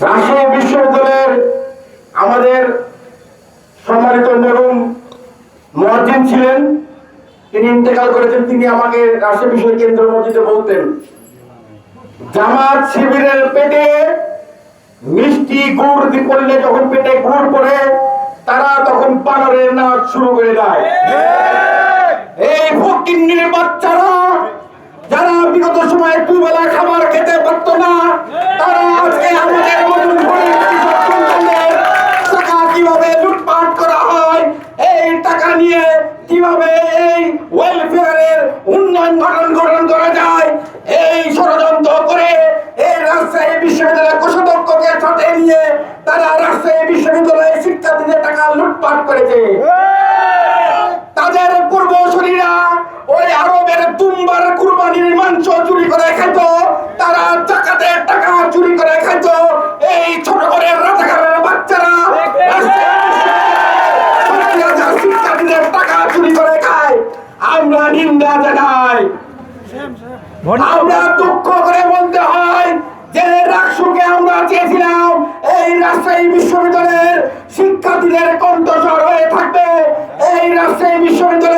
রাজশাহী বিশ্ববিদ্যালয়ের আমাদের সম্মানিত মরহুম মুয়াজ্জিন ছিলেন, তিনি ইন্তেকাল করেছেন। তিনি আমাকে রাজশাহী বিশ্ববিদ্যালয় কেন্দ্র মসজিদে বলতেন, জামাত শিবিরের পেটে মিষ্টি গুড় পড়লে যখন পেটে গুড় পড়ে তারা তখন বানরের নাচ শুরু করে দেয়। এই ফকিন্নির বাচ্চারা যারা বিগত সময়ে দুবেলা খাবার খেতে পারতো না, তারা আজকে আমাদের মতন গরিব কৃষক সন্তানদের টাকা কিভাবে লুটপাট করা হয়, এই টাকা নিয়ে কিভাবে এই ওয়েলফেয়ারের উন্নয়ন গঠন করা যায়, এই ষড়যন্ত্র করে এই রাজশাহী বিশ্ববিদ্যালয়ের কোষাধ্যক্ষকে সাথে নিয়ে তারা রাজশাহী বিশ্ববিদ্যালয়ের শিক্ষার্থীদের টাকা লুটপাট করেছে। তাদের পূর্বসূরীরা ওই আরবের তুম্বার কুরবানির মাংস চুরি করে খেত, তারা জাকাতের টাকা চুরি করে খেত। এই ছোট করে রাজাকারের বাচ্চারা শিক্ষার্থীদের টাকা চুরি করে খায়। আমরা নিন্দা জানাই। আমরা দুঃখ করে বলতে হয় যে রাষ্ট্রকে আমরা চেয়েছিলাম এই রাজশাহী বিশ্ববিদ্যালয়ের শিক্ষার্থীদের কণ্ঠস্বর হয়ে থাকবে। এই রাজশাহী বিশ্ববিদ্যালয়